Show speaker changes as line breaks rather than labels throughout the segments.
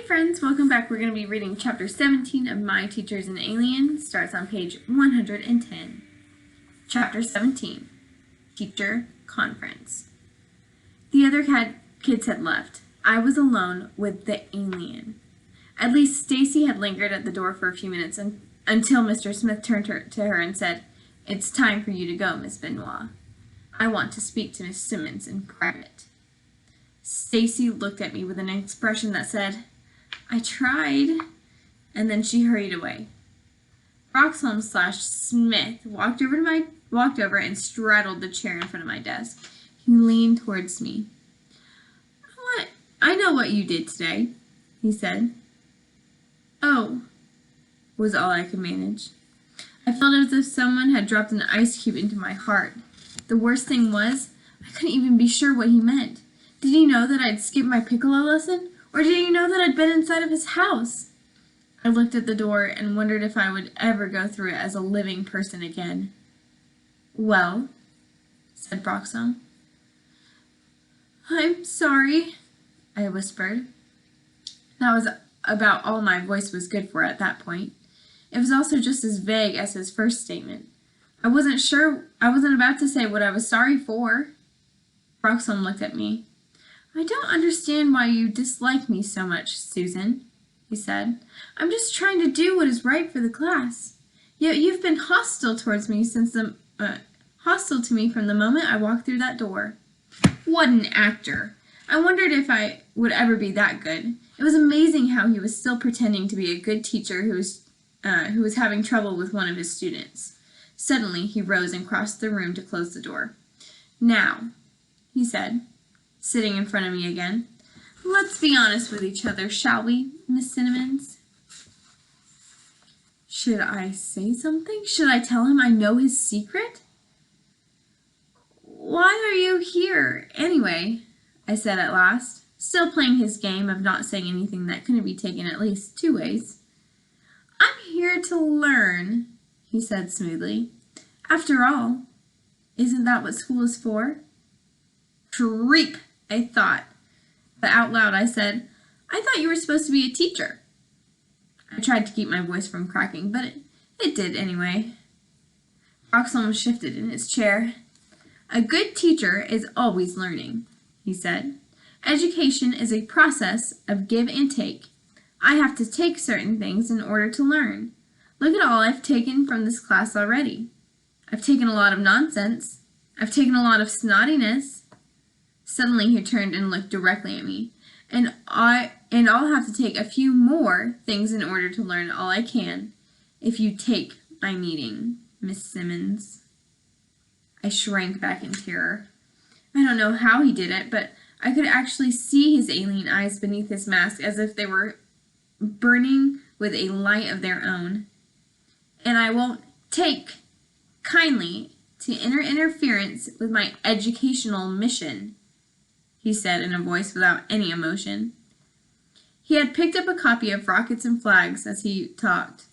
friends, welcome back. We're going to be reading chapter 17 of My Teacher's an Alien. Starts on page 110. Chapter 17, Teacher Conference. The other kids had left. I was alone with the alien. At least Stacy had lingered at the door for a few minutes until Mr. Smith turned to her and said, "It's time for you to go, Miss Benoit. I want to speak to Miss Simmons in private." Stacy looked at me with an expression that said, "I tried," and then she hurried away. Roxholm/Smith walked over and straddled the chair in front of my desk. He leaned towards me. "I know what you did today," he said. "Oh," was all I could manage. I felt as if someone had dropped an ice cube into my heart. The worst thing was, I couldn't even be sure what he meant. Did he know that I'd skipped my piccolo lesson? Or did he know that I'd been inside of his house? I looked at the door and wondered if I would ever go through it as a living person again. "Well," said Broxholm. "I'm sorry," I whispered. That was about all my voice was good for at that point. It was also just as vague as his first statement. I wasn't about to say what I was sorry for. Broxholm looked at me. "I don't understand why you dislike me so much, Susan," he said. "I'm just trying to do what is right for the class. Yet you've been hostile to me from the moment I walked through that door." What an actor! I wondered if I would ever be that good. It was amazing how he was still pretending to be a good teacher who was having trouble with one of his students. Suddenly he rose and crossed the room to close the door. "Now," he said, sitting in front of me again, "let's be honest with each other, shall we, Miss Simmons?" Should I say something? Should I tell him I know his secret? "Why are you here, anyway?" I said at last, still playing his game of not saying anything that couldn't be taken at least two ways. "I'm here to learn," he said smoothly. "After all, isn't that what school is for?" Creep, I thought, but out loud I said, "I thought you were supposed to be a teacher." I tried to keep my voice from cracking, but it did anyway. Roxholm shifted in his chair. "A good teacher is always learning," he said. "Education is a process of give and take. I have to take certain things in order to learn. Look at all I've taken from this class already. I've taken a lot of nonsense. I've taken a lot of snottiness." Suddenly he turned and looked directly at me. And I'll have to take a few more things in order to learn all I can. If you take my meaning, Miss Simmons." I shrank back in terror. I don't know how he did it, but I could actually see his alien eyes beneath his mask as if they were burning with a light of their own. "And I won't take kindly to interference with my educational mission," he said in a voice without any emotion. He had picked up a copy of Rockets and Flags as he talked.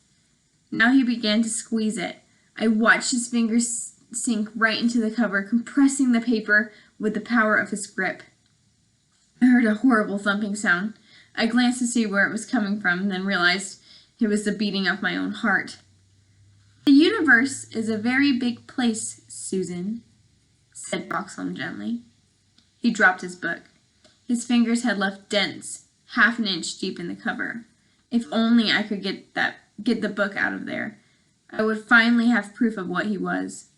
Now he began to squeeze it. I watched his fingers sink right into the cover, compressing the paper with the power of his grip. I heard a horrible thumping sound. I glanced to see where it was coming from, then realized it was the beating of my own heart. "The universe is a very big place, Susan," said Broxholm gently. He dropped his book. His fingers had left dents half an inch deep in the cover. If only I could get the book out of there, I would finally have proof of what he was.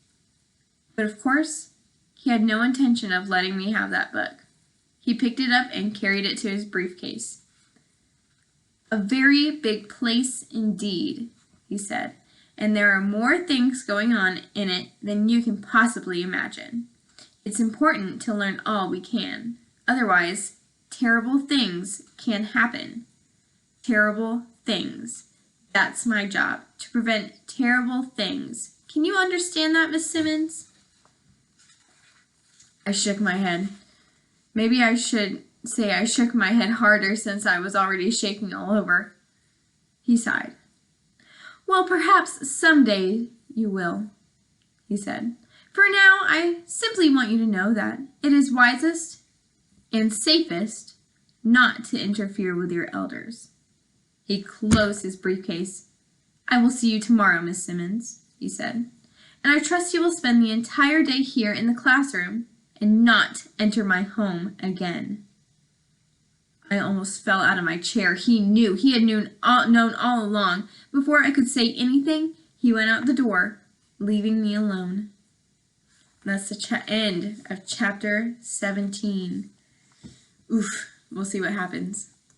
But of course, he had no intention of letting me have that book. He picked it up and carried it to his briefcase. "A very big place indeed," he said, "and there are more things going on in it than you can possibly imagine. It's important to learn all we can. Otherwise, terrible things can happen. Terrible things. That's my job, to prevent terrible things. Can you understand that, Miss Simmons?" I shook my head. Maybe I should say I shook my head harder since I was already shaking all over. He sighed. "Well, perhaps someday you will," he said. "For now, I simply want you to know that it is wisest and safest not to interfere with your elders. He closed his briefcase. I will see you tomorrow, Miss Simmons, he said, and I trust you will spend the entire day here in the classroom and not enter my home again. I almost fell out of my chair. He knew. He had known all along. Before I could say anything, he went out the door, leaving me alone. That's the end of chapter 17. Oof. We'll see what happens.